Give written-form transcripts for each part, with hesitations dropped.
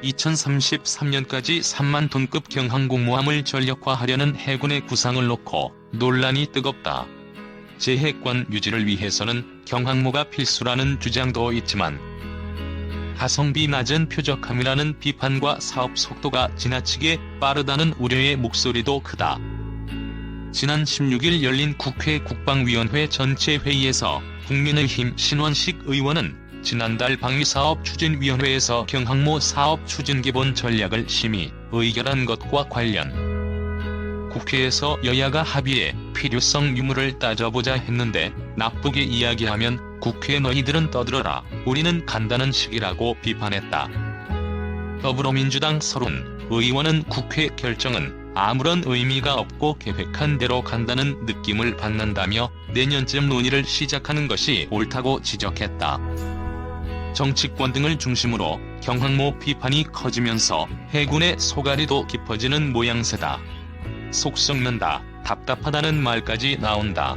2033년까지 3만 톤급 경항공모함을 전력화하려는 해군의 구상을 놓고 논란이 뜨겁다. 제해권 유지를 위해서는 경항모가 필수라는 주장도 있지만 가성비 낮은 표적함이라는 비판과 사업 속도가 지나치게 빠르다는 우려의 목소리도 크다. 지난 16일 열린 국회 국방위원회 전체 회의에서 국민의힘 신원식 의원은 지난달 방위사업추진위원회에서 경항모 사업 추진 기본 전략을 심의, 의결한 것과 관련 국회에서 여야가 합의해 필요성 유무를 따져보자 했는데 나쁘게 이야기하면 국회 너희들은 떠들어라, 우리는 간다는 식이라고 비판했다. 더불어민주당 서른 의원은 국회 결정은 아무런 의미가 없고 계획한 대로 간다는 느낌을 받는다며 내년쯤 논의를 시작하는 것이 옳다고 지적했다. 정치권 등을 중심으로 경항모 비판이 커지면서 해군의 소갈이도 깊어지는 모양새다. 속 썩는다, 답답하다는 말까지 나온다.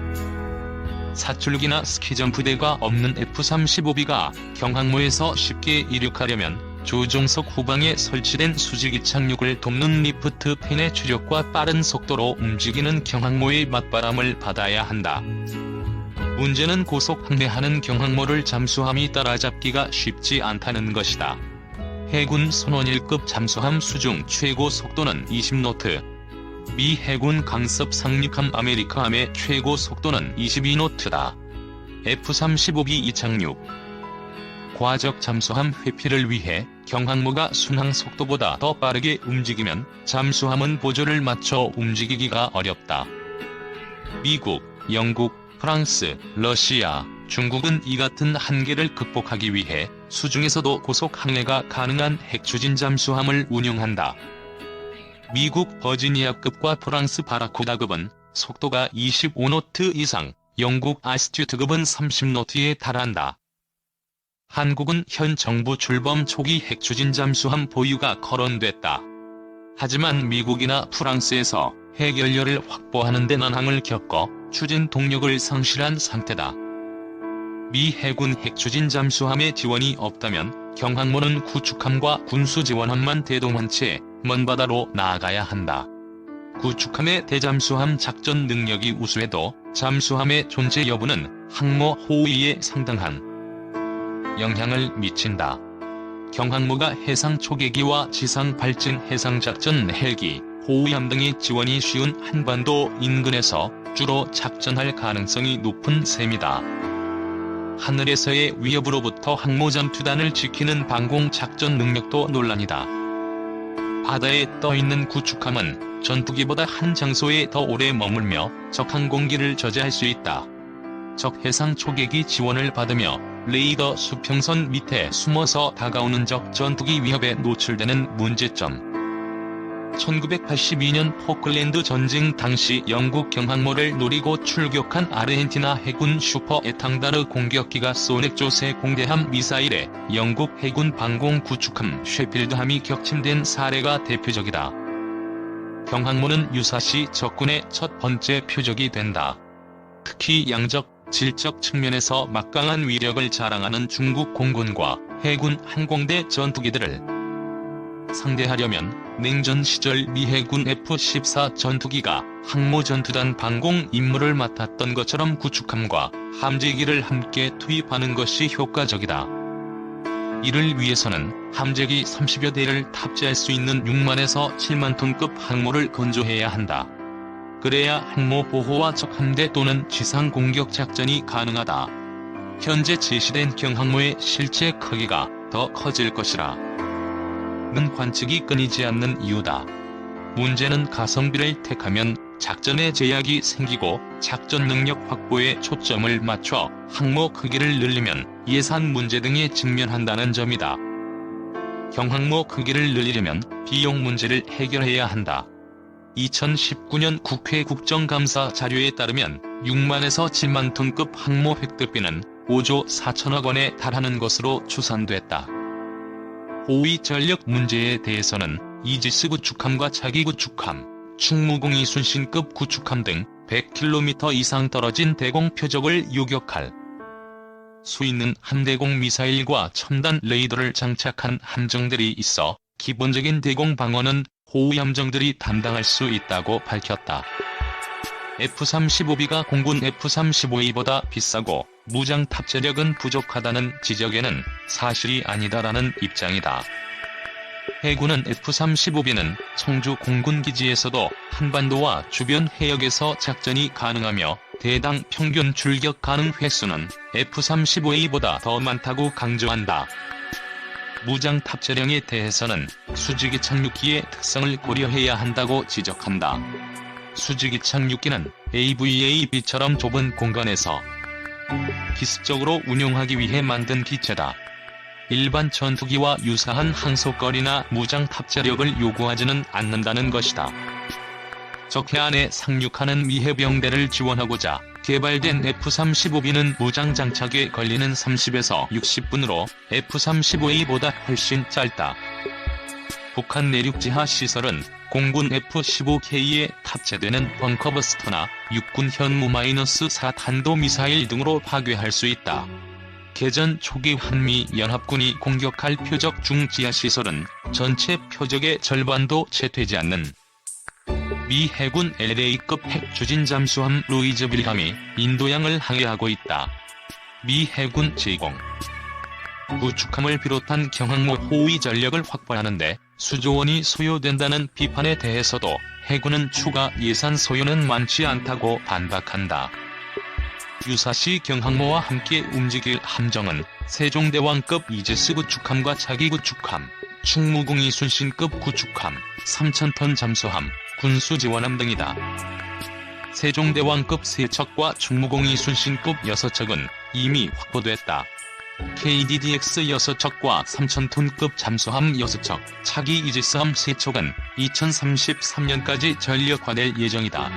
사출기나 스키점프대가 없는 F-35B가 경항모에서 쉽게 이륙하려면 조종석 후방에 설치된 수직 이착륙을 돕는 리프트 팬의 추력과 빠른 속도로 움직이는 경항모의 맞바람을 받아야 한다. 문제는 고속 항해하는 경항모를 잠수함이 따라잡기가 쉽지 않다는 것이다. 해군 선원 1급 잠수함 수중 최고 속도는 20노트, 미 해군 강습 상륙함 아메리카함의 최고 속도는 22노트다. F-35B 이착륙 과적 잠수함 회피를 위해 경항모가 순항 속도보다 더 빠르게 움직이면 잠수함은 보조를 맞춰 움직이기가 어렵다. 미국, 영국, 프랑스, 러시아, 중국은 이 같은 한계를 극복하기 위해 수중에서도 고속 항해가 가능한 핵추진 잠수함을 운용한다. 미국 버지니아급과 프랑스 바라코다급은 속도가 25노트 이상, 영국 아스튜트급은 30노트에 달한다. 한국은 현 정부 출범 초기 핵추진 잠수함 보유가 거론됐다. 하지만 미국이나 프랑스에서 핵연료를 확보하는 데 난항을 겪어 추진 동력을 상실한 상태다. 미 해군 핵추진 잠수함의 지원이 없다면 경항모는 구축함과 군수지원함만 대동한 채 먼 바다로 나아가야 한다. 구축함의 대잠수함 작전 능력이 우수해도 잠수함의 존재 여부는 항모 호위에 상당한 영향을 미친다. 경항모가 해상 초계기와 지상 발진 해상작전 헬기, 호위함 등의 지원이 쉬운 한반도 인근에서 주로 작전할 가능성이 높은 셈이다. 하늘에서의 위협으로부터 항모 전투단을 지키는 방공 작전 능력도 논란이다. 바다에 떠있는 구축함은 전투기보다 한 장소에 더 오래 머물며 적 항공기를 저지할 수 있다. 적 해상 초계기 지원을 받으며 레이더 수평선 밑에 숨어서 다가오는 적 전투기 위협에 노출되는 문제점. 1982년 포클랜드 전쟁 당시 영국 경항모를 노리고 출격한 아르헨티나 해군 슈퍼 에탕다르 공격기가 쏘넥 조세 공대함 미사일에 영국 해군 방공 구축함 쉐필드함이 격침된 사례가 대표적이다. 경항모는 유사시 적군의 첫 번째 표적이 된다. 특히 양적, 질적 측면에서 막강한 위력을 자랑하는 중국 공군과 해군 항공대 전투기들을 상대하려면 냉전 시절 미 해군 F-14 전투기가 항모전투단 방공 임무를 맡았던 것처럼 구축함과 함재기를 함께 투입하는 것이 효과적이다. 이를 위해서는 함재기 30여 대를 탑재할 수 있는 6만에서 7만 톤급 항모를 건조해야 한다. 그래야 항모 보호와 적 함대 또는 지상 공격 작전이 가능하다. 현재 제시된 경항모의 실제 크기가 더 커질 것이라 는 관측이 끊이지 않는 이유다. 문제는 가성비를 택하면 작전에 제약이 생기고 작전 능력 확보에 초점을 맞춰 항모 크기를 늘리면 예산 문제 등에 직면한다는 점이다. 경항모 크기를 늘리려면 비용 문제를 해결해야 한다. 2019년 국회 국정감사 자료에 따르면 6만에서 7만 톤급 항모 획득비는 5조 4천억 원에 달하는 것으로 추산됐다. 호위 전력 문제에 대해서는 이지스 구축함과 차기 구축함, 충무공이 순신급 구축함 등 100km 이상 떨어진 대공 표적을 요격할 수 있는 함대공 미사일과 첨단 레이더를 장착한 함정들이 있어 기본적인 대공 방어는 호위 함정들이 담당할 수 있다고 밝혔다. F-35B가 공군 F-35A보다 비싸고 무장 탑재력은 부족하다는 지적에는 사실이 아니다라는 입장이다. 해군은 F-35B는 청주 공군기지에서도 한반도와 주변 해역에서 작전이 가능하며 대당 평균 출격 가능 횟수는 F-35A보다 더 많다고 강조한다. 무장 탑재량에 대해서는 수직이 착륙기의 특성을 고려해야 한다고 지적한다. 수직이 착륙기는 AVAB처럼 좁은 공간에서 기습적으로 운용하기 위해 만든 기체다. 일반 전투기와 유사한 항속거리나 무장 탑재력을 요구하지는 않는다는 것이다. 적해안에 상륙하는 미 해병대를 지원하고자 개발된 F-35B는 무장 장착에 걸리는 30에서 60분으로 F-35A보다 훨씬 짧다. 북한 내륙 지하 시설은 공군 F-15K에 탑재되는 벙커버스터나 육군 현무 -4 탄도미사일 등으로 파괴할 수 있다. 개전 초기 한미 연합군이 공격할 표적 중지하 시설은 전체 표적의 절반도 채 되지 않는 미 해군 LA급 핵추진 잠수함 루이즈빌함이 인도양을 항해하고 있다. 미 해군 제공 구축함을 비롯한 경항모 호위 전력을 확보하는 데 수조 원이 소요된다는 비판에 대해서도 해군은 추가 예산 소요는 많지 않다고 반박한다. 유사시 경항모와 함께 움직일 함정은 세종대왕급 이지스 구축함과 차기 구축함, 충무공이 순신급 구축함, 3,000톤 잠수함, 군수지원함 등이다. 세종대왕급 3척과 충무공이 순신급 6척은 이미 확보됐다. KDDX 6척과 3,000톤급 잠수함 6척, 차기 이지스함 3척은 2033년까지 전력화될 예정이다.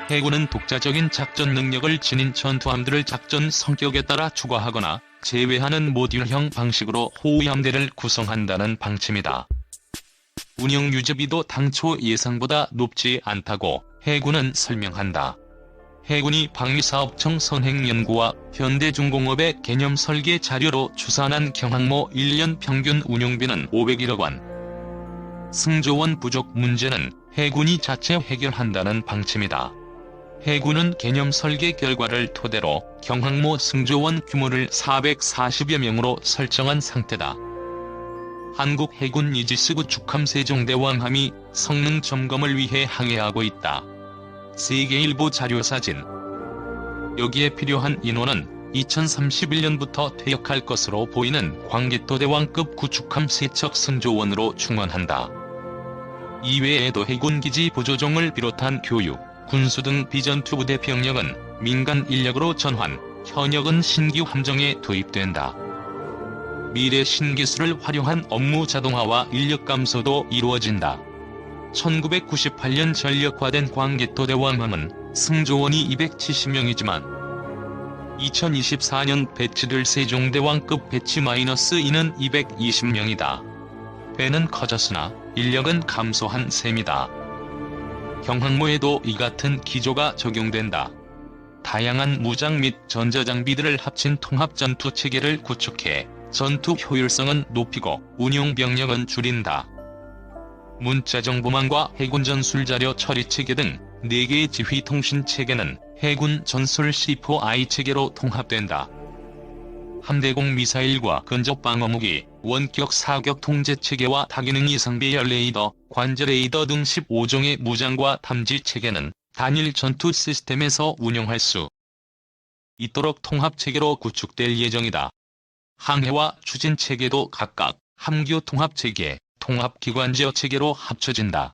해군은 독자적인 작전 능력을 지닌 전투함들을 작전 성격에 따라 추가하거나 제외하는 모듈형 방식으로 호위함대를 구성한다는 방침이다. 운영 유지비도 당초 예상보다 높지 않다고 해군은 설명한다. 해군이 방위사업청 선행연구와 현대중공업의 개념 설계 자료로 추산한 경항모 1년 평균 운용비는 501억 원. 승조원 부족 문제는 해군이 자체 해결한다는 방침이다. 해군은 개념 설계 결과를 토대로 경항모 승조원 규모를 440여 명으로 설정한 상태다. 한국해군 이지스 구축함 세종대왕함이 성능 점검을 위해 항해하고 있다. 세계일보 자료사진. 여기에 필요한 인원은 2031년부터 퇴역할 것으로 보이는 광개토대왕급 구축함 3척 승조원으로 충원한다. 이외에도 해군기지 보조종을 비롯한 교육, 군수 등 비전투 부대 병력은 민간 인력으로 전환, 현역은 신규 함정에 도입된다. 미래 신기술을 활용한 업무 자동화와 인력 감소도 이루어진다. 1998년 전력화된 광개토대왕함은 승조원이 270명이지만 2024년 배치될 세종대왕급 배치 -2는 220명이다. 배는 커졌으나 인력은 감소한 셈이다. 경항모에도 이 같은 기조가 적용된다. 다양한 무장 및 전자장비들을 합친 통합전투체계를 구축해 전투 효율성은 높이고 운용 병력은 줄인다. 문자정보망과 해군 전술자료 처리체계 등 4개의 지휘통신체계는 해군 전술 C4I 체계로 통합된다. 함대공 미사일과 근접방어무기, 원격 사격 통제체계와 다기능 이상배열 레이더, 관제 레이더 등 15종의 무장과 탐지 체계는 단일 전투 시스템에서 운용할 수 있도록 통합체계로 구축될 예정이다. 항해와 추진체계도 각각 함교 통합체계, 통합기관제어 체계로 합쳐진다.